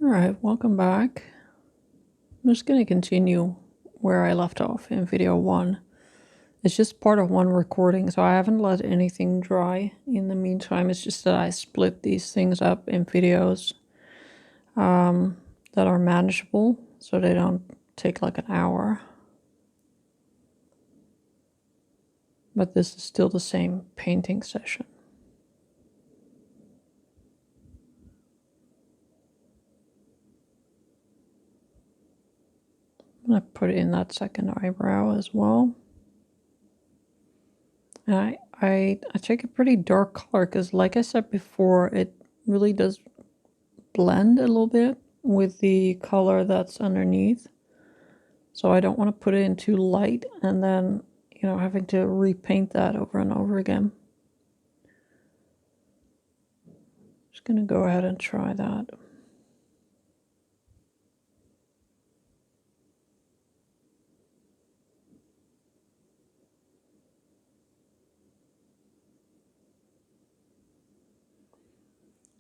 All right, welcome back. I'm just going to continue where I left off in video 1. It's just part of one recording, so I haven't let anything dry in the meantime. It's just that I split these things up in videos that are manageable, so they don't take like an hour. But this is still the same painting session. I'm going to put in that second eyebrow as well. And I take a pretty dark color because, like I said before, it really does blend a little bit with the color that's underneath. So I don't want to put it in too light and then, having to repaint that over and over again. Just going to go ahead and try that.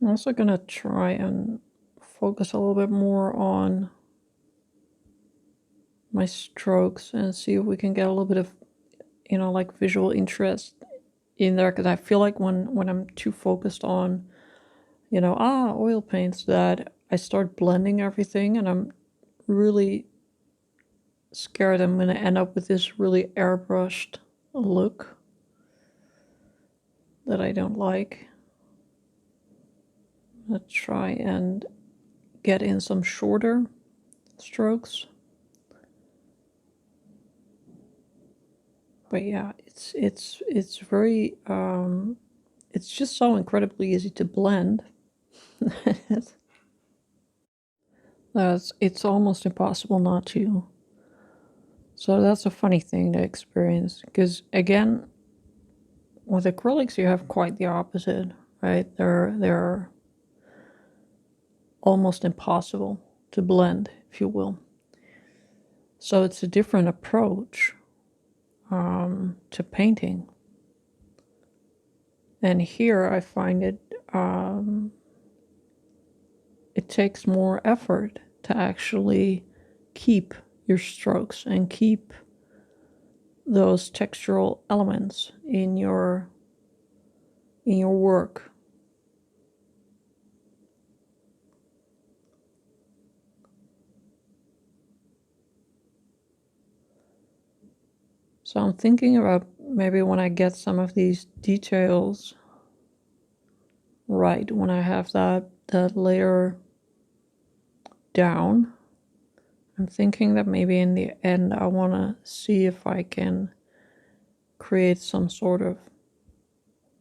I'm also going to try and focus a little bit more on my strokes and see if we can get a little bit of, like visual interest in there, because I feel like when I'm too focused on, oil paints, that I start blending everything and I'm really scared I'm going to end up with this really airbrushed look that I don't like. Let's try and get in some shorter strokes. But yeah, it's very it's just so incredibly easy to blend. It's almost impossible not to. So that's a funny thing to experience, because again, with acrylics you have quite the opposite, right? They're almost impossible to blend, if you will. So it's a different approach to painting. And here I find it it takes more effort to actually keep your strokes and keep those textural elements in your work. So I'm thinking about maybe when I get some of these details right, when I have that layer down, I'm thinking that maybe in the end I want to see if I can create some sort of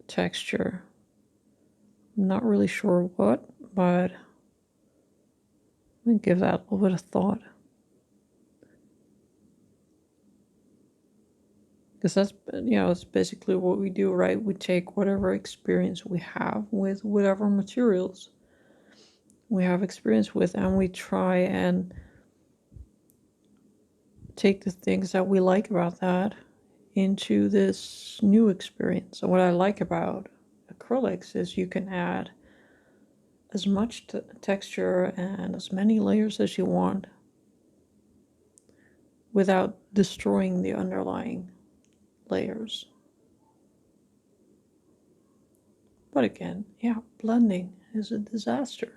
texture. I'm not really sure what, but let me give that a little bit of thought. Because that's, it's basically what we do, right? We take whatever experience we have with whatever materials we have experience with, and we try and take the things that we like about that into this new experience. And what I like about acrylics is you can add as much texture and as many layers as you want without destroying the underlying layers. But again, yeah, blending is a disaster.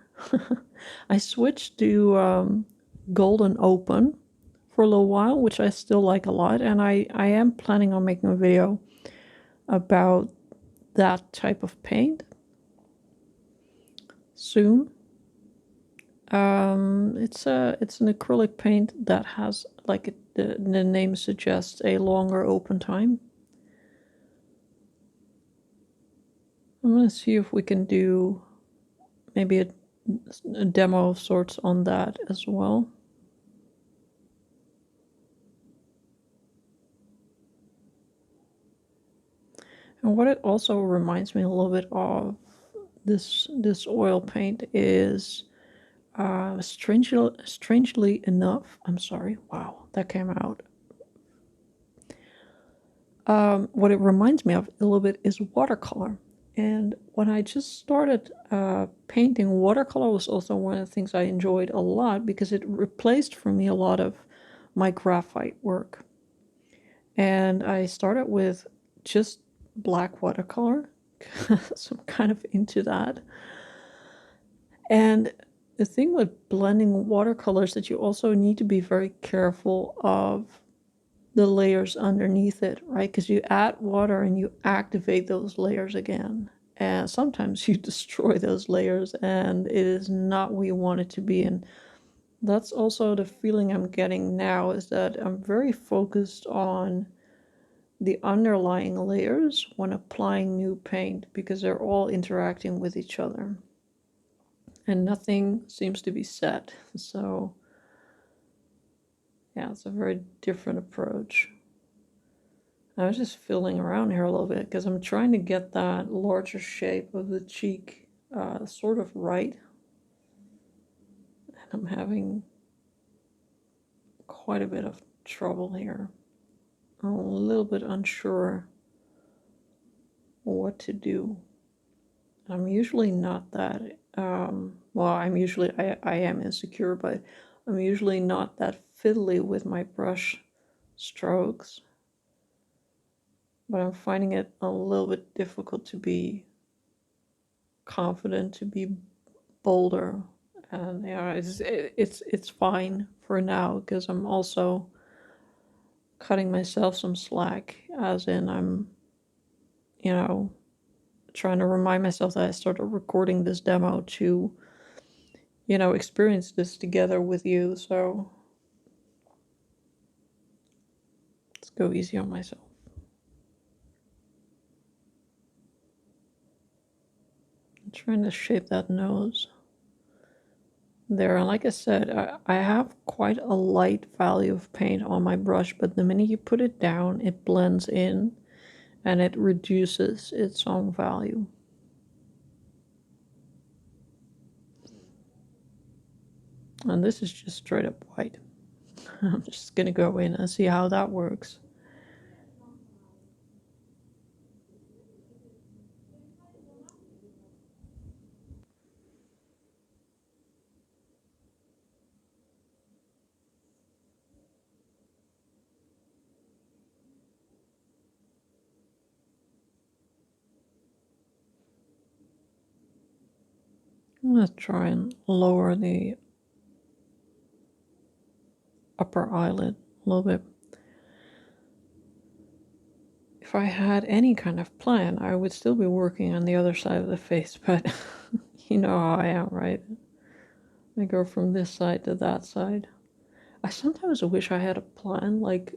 I switched to golden open for a little while, which I still like a lot, and I am planning on making a video about that type of paint soon. It's an acrylic paint that has, like the name suggests, a longer open time. I'm going to see if we can do maybe a demo of sorts on that as well. And what it also reminds me a little bit of this oil paint is strangely enough, I'm sorry, wow, that came out. What it reminds me of a little bit is watercolor. And when I just started painting, watercolor was also one of the things I enjoyed a lot because it replaced for me a lot of my graphite work. And I started with just black watercolor, so I'm kind of into that. And the thing with blending watercolors that you also need to be very careful of the layers underneath it, right? Because you add water and you activate those layers again. And sometimes you destroy those layers and it is not where you want it to be. And that's also the feeling I'm getting now, is that I'm very focused on the underlying layers when applying new paint because they're all interacting with each other and nothing seems to be set. So yeah, it's a very different approach. I was just fiddling around here a little bit because I'm trying to get that larger shape of the cheek sort of right. And I'm having quite a bit of trouble here. I'm a little bit unsure what to do. I'm usually not that, well, I am insecure, but I'm usually not that fiddly with my brush strokes. But I'm finding it a little bit difficult to be confident, to be bolder. And yeah, it's fine for now because I'm also cutting myself some slack, as in I'm, you know, trying to remind myself that I started recording this demo to, you know, experience this together with you. So let's go easy on myself. I'm trying to shape that nose there. And like I said, I have quite a light value of paint on my brush, but the minute you put it down, it blends in and it reduces its own value. And this is just straight up white. I'm just gonna go in and see how that works. I'm gonna try and lower the upper eyelid a little bit. If I had any kind of plan, I would still be working on the other side of the face, but you know how I am, right? I go from this side to that side. I sometimes wish I had a plan, like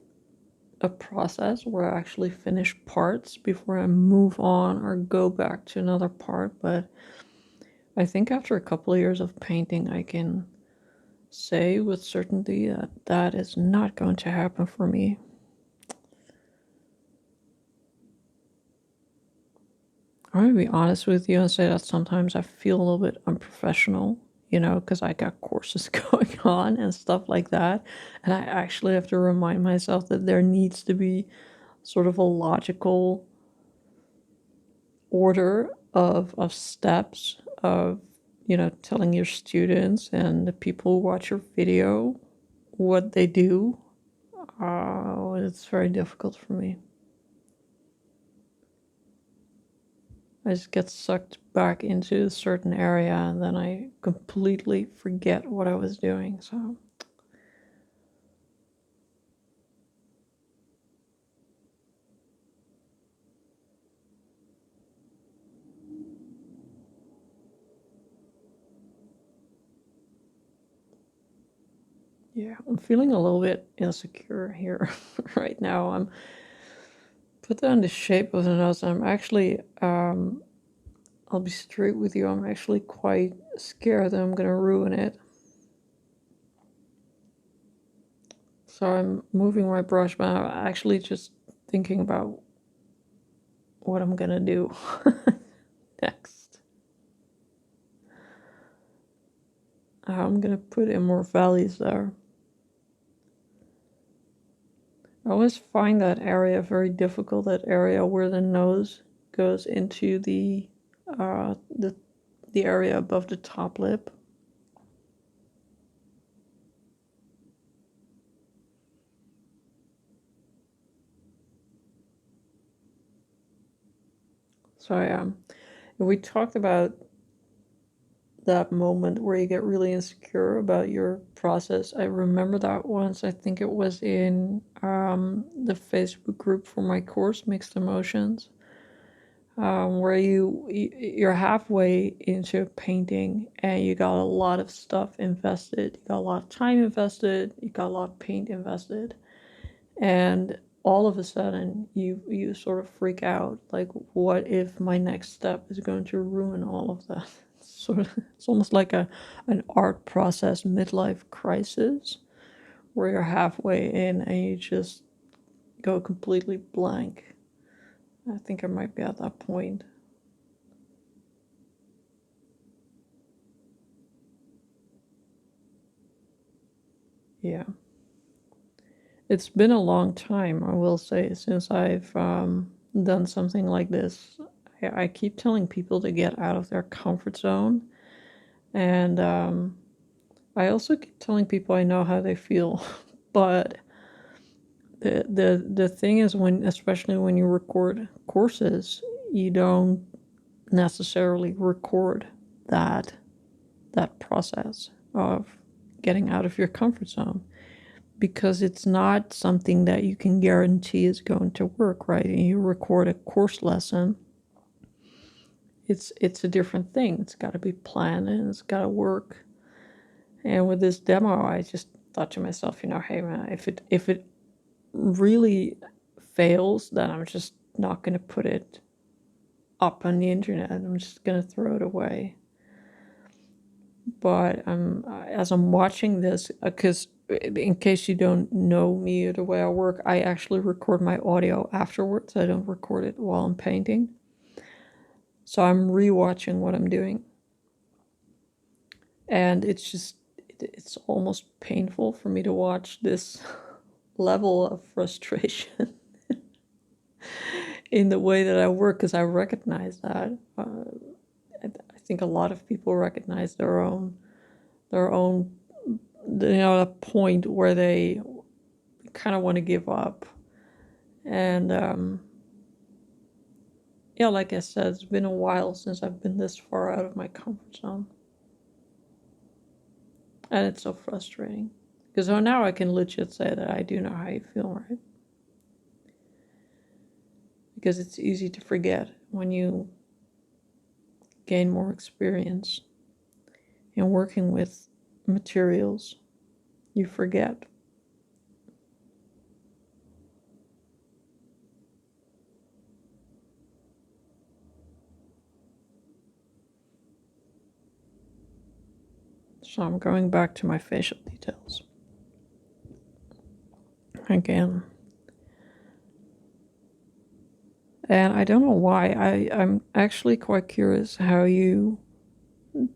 a process where I actually finish parts before I move on or go back to another part, but I think after a couple of years of painting, I can say with certainty that that is not going to happen for me. I'm going to be honest with you and say that sometimes I feel a little bit unprofessional, you know, because I got courses going on and stuff like that. And I actually have to remind myself that there needs to be sort of a logical order of steps of, you know, telling your students and the people who watch your video what they do. It's very difficult for me. I just get sucked back into a certain area and then I completely forget what I was doing. So yeah, I'm feeling a little bit insecure here right now. I'm put on the shape of the nose. I'm actually, I'll be straight with you. I'm actually quite scared that I'm gonna ruin it. So I'm moving my brush, but I'm actually just thinking about what I'm gonna do next. I'm gonna put in more valleys there. I always find that area very difficult, that area where the nose goes into the area above the top lip. So we talked about that moment where you get really insecure about your process. I remember that once. I think it was in the Facebook group for my course, Mixed Emotions, where you're halfway into a painting and you got a lot of stuff invested. You got a lot of time invested. You got a lot of paint invested, and all of a sudden you sort of freak out, like, what if my next step is going to ruin all of that? It's almost like an art process midlife crisis, where you're halfway in and you just go completely blank. I think I might be at that point. Yeah, it's been a long time, I will say, since I've done something like this. I keep telling people to get out of their comfort zone, and I also keep telling people I know how they feel. But the thing is, especially when you record courses, you don't necessarily record that process of getting out of your comfort zone, because it's not something that you can guarantee is going to work, right? And you record a course lesson, it's a different thing. It's got to be planned and it's got to work. And with this demo, I just thought to myself, hey man, if it really fails, then I'm just not going to put it up on the internet. I'm just going to throw it away. But as I'm watching this, because in case you don't know me or the way I work, I actually record my audio afterwards. I don't record it while I'm painting. So I'm rewatching what I'm doing. And it's almost painful for me to watch this level of frustration in the way that I work, because I recognize that. I think a lot of people recognize their own, a point where they kind of want to give up. And yeah, like I said, it's been a while since I've been this far out of my comfort zone. And it's so frustrating. Because now I can legit say that I do know how you feel, right? Because it's easy to forget when you gain more experience in working with materials. You forget. So I'm going back to my facial details again. And I don't know why. I'm actually quite curious how you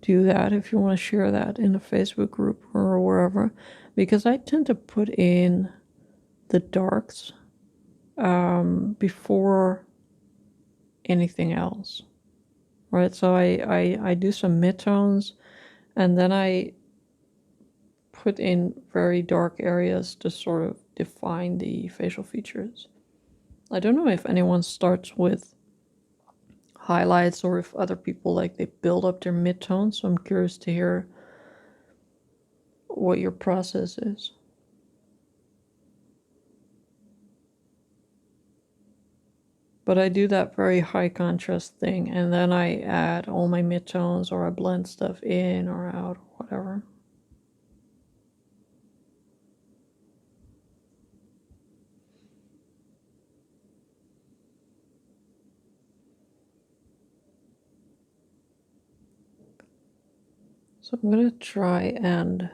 do that, if you want to share that in the Facebook group or wherever, because I tend to put in the darks before anything else, right? So I do some midtones, and then I put in very dark areas to sort of define the facial features. I don't know if anyone starts with highlights or if other people, like, they build up their midtones. So I'm curious to hear what your process is. But I do that very high contrast thing, and then I add all my midtones, or I blend stuff in or out or whatever. So I'm going to try and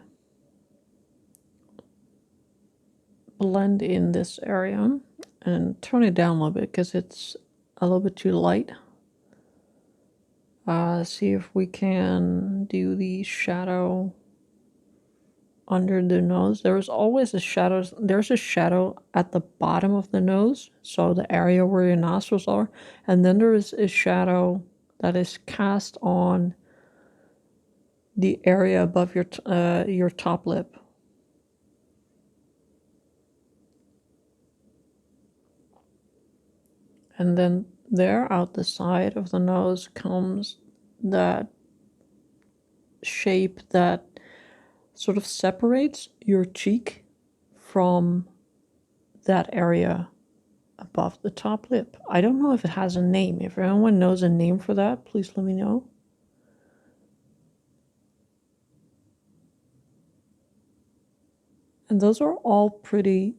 blend in this area and tone it down a little bit because it's a little bit too light. See if we can do the shadow under the nose. There's always a shadow. There's a shadow at the bottom of the nose, so the area where your nostrils are, and then there is a shadow that is cast on the area above your top lip. And then there, out the side of the nose, comes that shape that sort of separates your cheek from that area above the top lip. I don't know if it has a name. If anyone knows a name for that, please let me know. And those are all pretty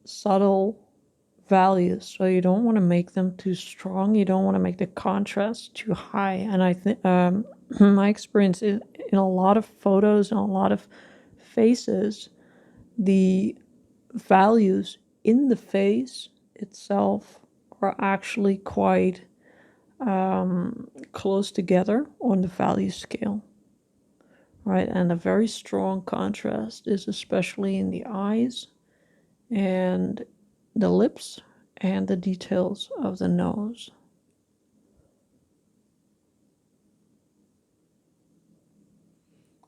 subtle values, so you don't want to make them too strong. You don't want to make the contrast too high. And I think my experience is in a lot of photos and a lot of faces, the values in the face itself are actually quite close together on the value scale, right? And a very strong contrast is especially in the eyes and the lips and the details of the nose.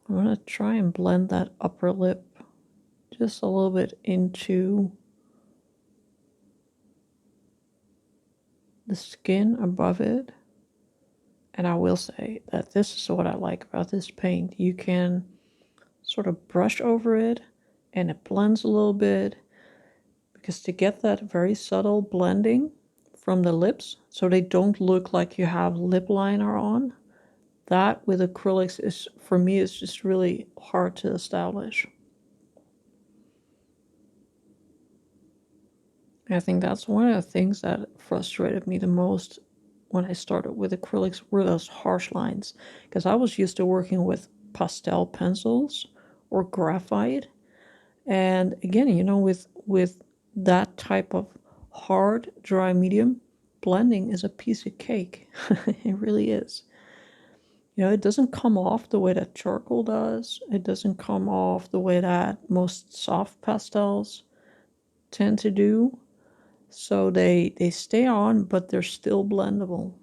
I'm going to try and blend that upper lip just a little bit into the skin above it. And I will say that this is what I like about this paint. You can sort of brush over it and it blends a little bit, because to get that very subtle blending from the lips so they don't look like you have lip liner on, that with acrylics is, for me, is just really hard to establish. I think that's one of the things that frustrated me the most when I started with acrylics were those harsh lines, because I was used to working with pastel pencils or graphite, and again, you know, with that type of hard dry medium, blending is a piece of cake. It really is. You know, it doesn't come off the way that charcoal does. It doesn't come off the way that most soft pastels tend to do. So they stay on, but they're still blendable.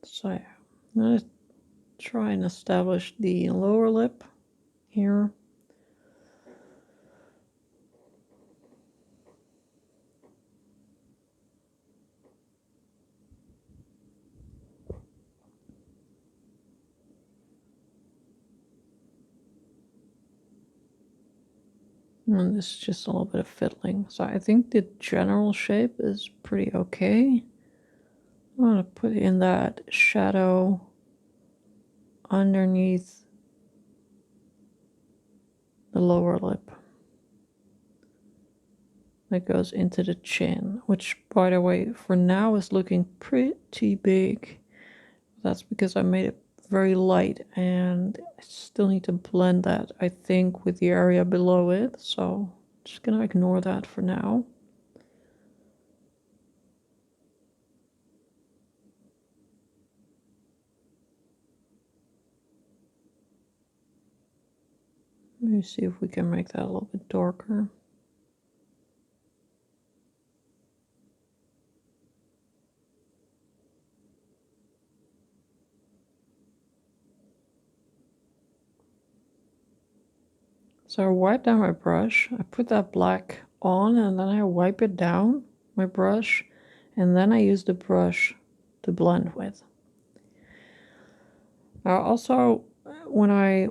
So yeah, I'm going to try and establish the lower lip here. And this is just a little bit of fiddling. So I think the general shape is pretty okay. I'm going to put in that shadow underneath the lower lip that goes into the chin, which, by the way, for now is looking pretty big. That's because I made it very light, and I still need to blend that, I think, with the area below it. So I'm just gonna ignore that for now. Let me see if we can make that a little bit darker. So I wipe down my brush, I put that black on, and then I wipe it down, my brush, and then I use the brush to blend with. Also, when I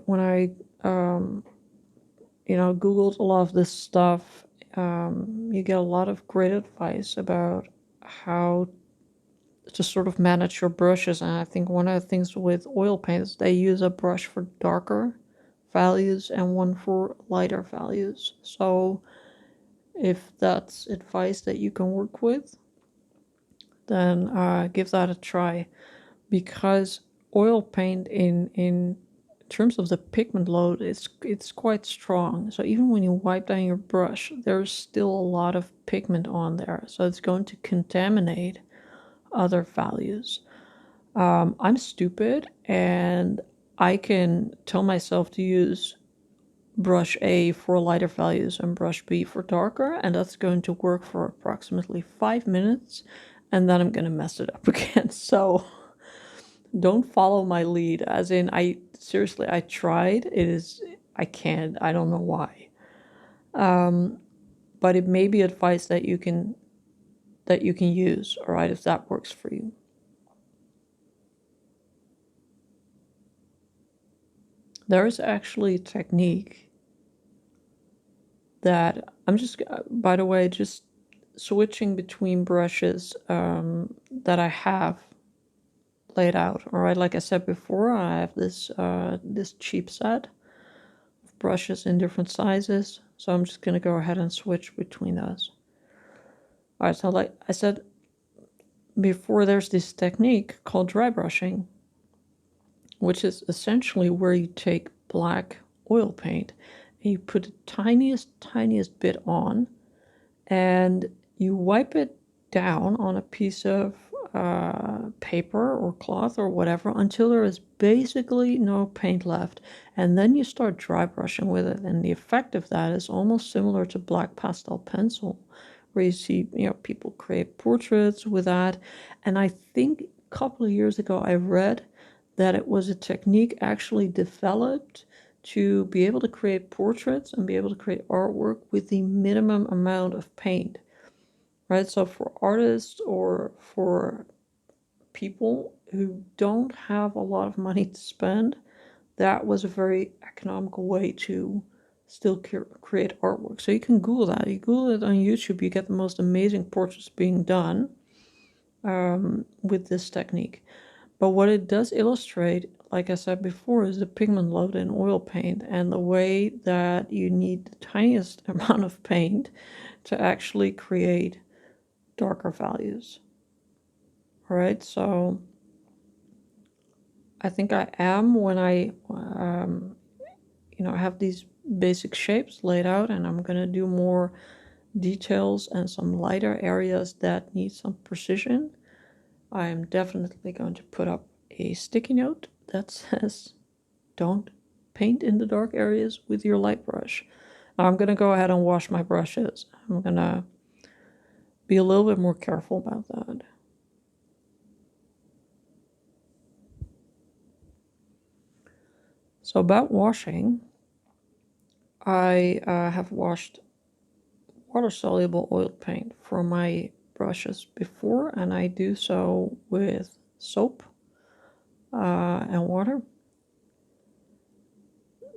you know, Googled a lot of this stuff, you get a lot of great advice about how to sort of manage your brushes. And I think one of the things with oil paints, they use a brush for darker values and one for lighter values. So if that's advice that you can work with, then give that a try, because oil paint in in terms of the pigment load, it's quite strong. So even when you wipe down your brush, there's still a lot of pigment on there. So it's going to contaminate other values. I'm stupid and I can tell myself to use brush A for lighter values and brush B for darker, and that's going to work for approximately 5 minutes, and then I'm going to mess it up again. So don't follow my lead, as in I tried. I can't. I don't know why. But it may be advice that you can use, all right, if that works for you. There is actually a technique that I'm just, by the way, just switching between brushes that I have laid out. All right, like I said before, I have this cheap set of brushes in different sizes, so I'm just gonna go ahead and switch between those. All right, so like I said before, there's this technique called dry brushing, which is essentially where you take black oil paint and you put the tiniest bit on, and you wipe it down on a piece of paper or cloth or whatever until there is basically no paint left, and then you start dry brushing with it. And the effect of that is almost similar to black pastel pencil, where you see, you know, people create portraits with that. And I think a couple of years ago I read that it was a technique actually developed to be able to create portraits and be able to create artwork with the minimum amount of paint, right? So for artists or for people who don't have a lot of money to spend, that was a very economical way to still create artwork. So you can Google that. You Google it on YouTube, you get the most amazing portraits being done with this technique. But what it does illustrate, like I said before, is the pigment load in oil paint and the way that you need the tiniest amount of paint to actually create darker values. All right, so I think I am when I, have these basic shapes laid out, and I'm gonna do more details and some lighter areas that need some precision. I'm definitely going to put up a sticky note that says, don't paint in the dark areas with your light brush. Now I'm gonna go ahead and wash my brushes. I'm gonna be a little bit more careful about that. So about washing, I have washed water-soluble oil paint from my brushes before, and I do so with soap and water.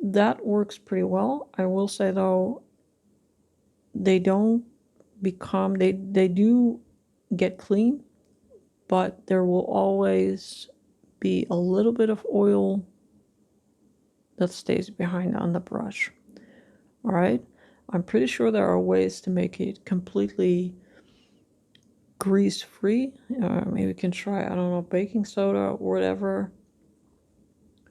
That works pretty well. I will say though, they don't become, they do get clean, but there will always be a little bit of oil that stays behind on the brush. All right, I'm pretty sure there are ways to make it completely grease free. Maybe we can try, I don't know, baking soda or whatever.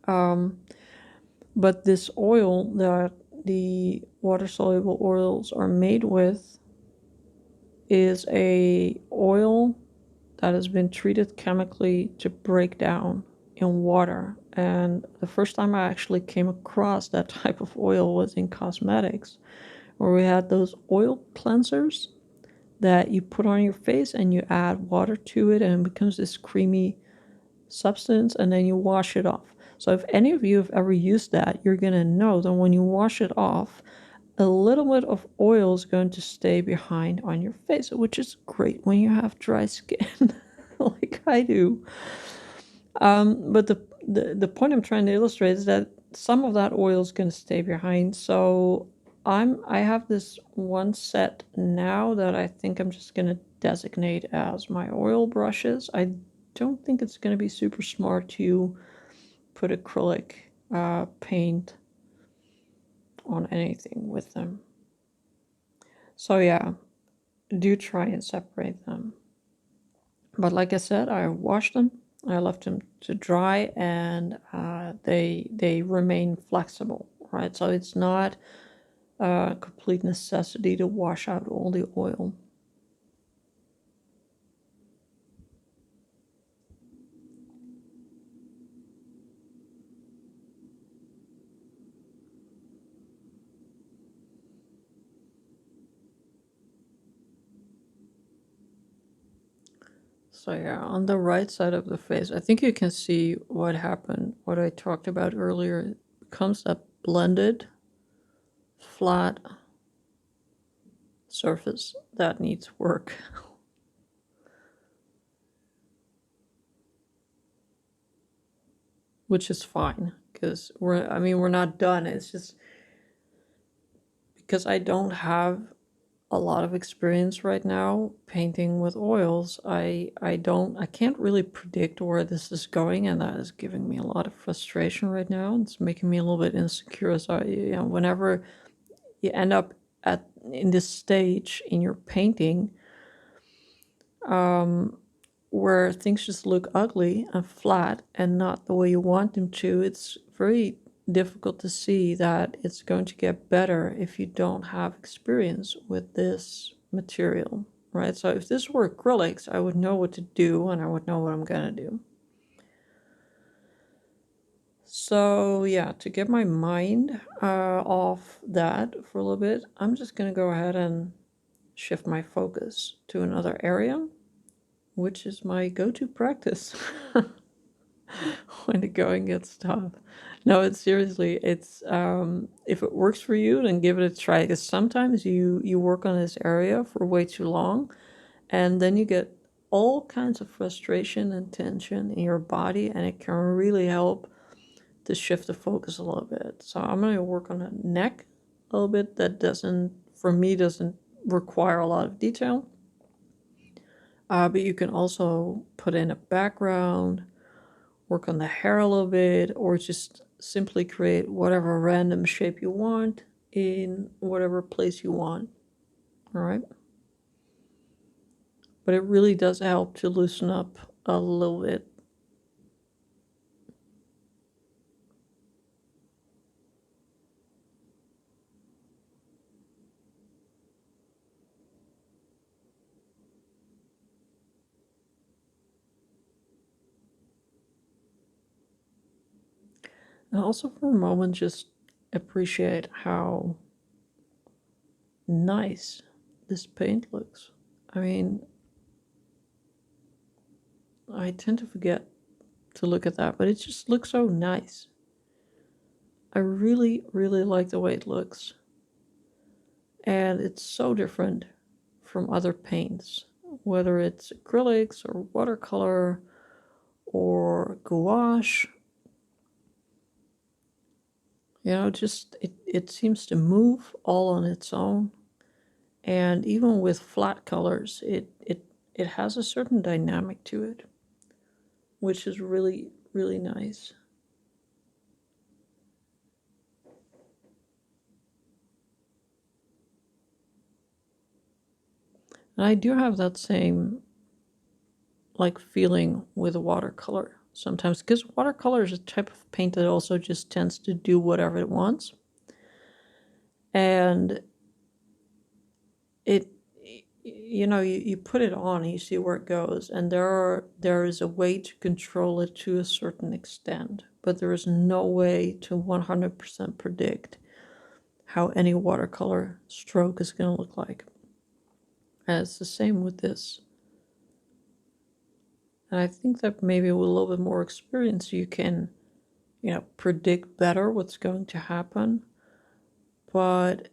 But this oil that the water soluble oils are made with is a oil that has been treated chemically to break down in water. And the first time I actually came across that type of oil was in cosmetics, where we had those oil cleansers that you put on your face and you add water to it and it becomes this creamy substance, and then you wash it off. So if any of you have ever used that, you're gonna know that when you wash it off, a little bit of oil is going to stay behind on your face, which is great when you have dry skin like I do. But the point I'm trying to illustrate is that some of that oil is going to stay behind. So I have this one set now that I think I'm just going to designate as my oil brushes. I don't think it's going to be super smart to put acrylic paint on anything with them. So yeah, do try and separate them. But like I said, I washed them I left them to dry, and they remain flexible, right? So it's not a complete necessity to wash out all the oil. So yeah, on the right side of the face, I think you can see what happened, what I talked about earlier. It becomes a blended, flat surface that needs work. Which is fine, because we're not done. It's just because I don't have a lot of experience right now painting with oils. I can't really predict where this is going, and that is giving me a lot of frustration right now. It's making me a little bit insecure. So whenever you end up in this stage in your painting, where things just look ugly and flat and not the way you want them to, it's very difficult to see that it's going to get better if you don't have experience with this material, right? So if this were acrylics, I would know what to do and I would know what I'm gonna do. So yeah, to get my mind off that for a little bit, I'm just gonna go ahead and shift my focus to another area, which is my go-to practice when the going gets tough. No, it's seriously, it's if it works for you, then give it a try. Because sometimes you work on this area for way too long, and then you get all kinds of frustration and tension in your body, and it can really help to shift the focus a little bit. So I'm gonna work on the neck a little bit. That doesn't, for me, doesn't require a lot of detail. But you can also put in a background, work on the hair a little bit, or just simply create whatever random shape you want in whatever place you want. All right. But it really does help to loosen up a little bit. And also for a moment, just appreciate how nice this paint looks. I mean, I tend to forget to look at that, but it just looks so nice. I really, really like the way it looks. And it's so different from other paints, whether it's acrylics or watercolor or gouache. Just it seems to move all on its own. And even with flat colors, it has a certain dynamic to it, which is really, really nice. And I do have that same like feeling with watercolor sometimes, because watercolor is a type of paint that also just tends to do whatever it wants. And it you put it on and you see where it goes, and there is a way to control it to a certain extent, but there is no way to 100% predict how any watercolor stroke is going to look like. And it's the same with this. And I think that maybe with a little bit more experience you can predict better what's going to happen. But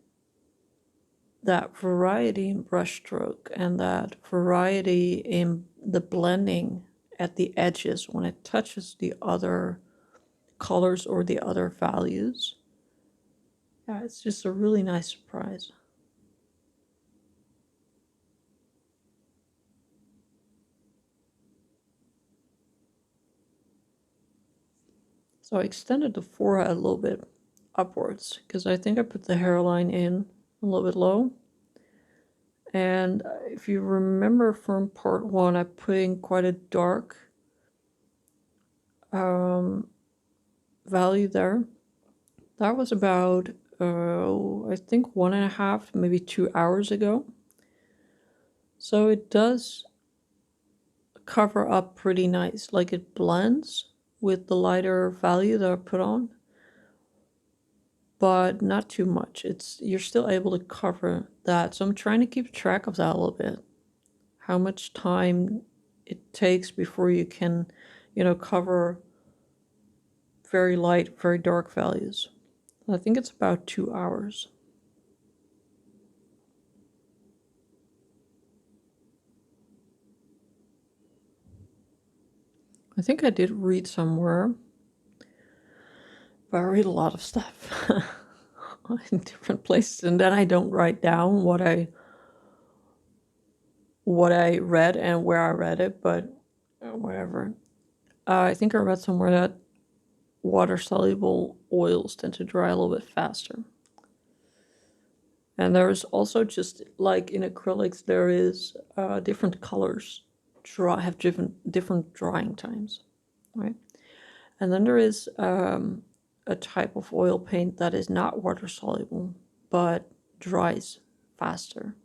that variety in brushstroke and that variety in the blending at the edges when it touches the other colors or the other values, yeah, it's just a really nice surprise. So I extended the forehead a little bit upwards because I think I put the hairline in a little bit low. And if you remember from part one, I put in quite a dark value there. That was about, I think 1.5, maybe 2 hours ago. So it does cover up pretty nice. Like it blends with the lighter value that I put on, but not too much. You're still able to cover that. So I'm trying to keep track of that a little bit. How much time it takes before you can, cover very light, very dark values. I think it's about 2 hours. I think I did read somewhere, but I read a lot of stuff in different places, and then I don't write down what I read and where I read it, but whatever. I think I read somewhere that water-soluble oils tend to dry a little bit faster. And there's also, just like in acrylics, there is different colors have different drying times, right? And then there is a type of oil paint that is not water-soluble, but dries faster.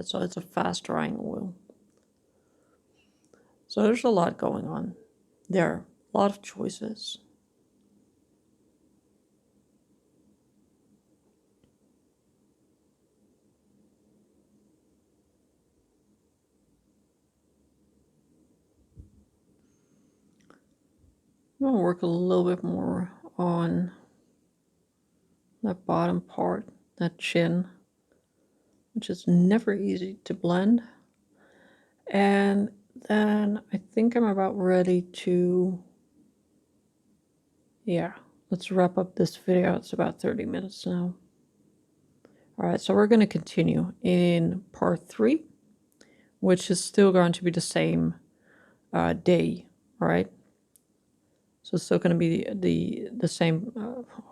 So it's a fast-drying oil. So there's a lot going on there, a lot of choices. I'm gonna work a little bit more on that bottom part, that chin, which is never easy to blend. And then I think I'm about ready to, yeah, let's wrap up this video. It's about 30 minutes now. All right, so we're going to continue in part 3, which is still going to be the same day, all right? So it's still going to be the same,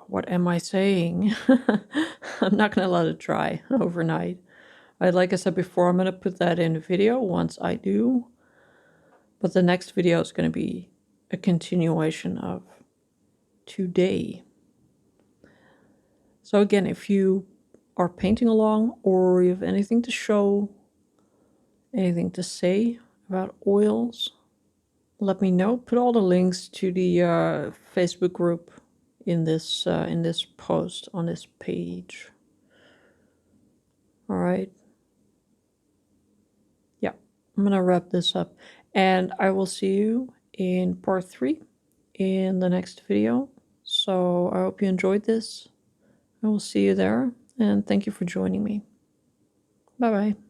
what am I saying? I'm not going to let it dry overnight. Like I said before, I'm going to put that in a video once I do. But the next video is going to be a continuation of today. So again, if you are painting along or you have anything to show, anything to say about oils, let me know. Put all the links to the Facebook group in this post on this page. All right. Yeah, I'm gonna wrap this up, and I will see you in part 3 in the next video. So I hope you enjoyed this. I will see you there, and thank you for joining me. Bye bye.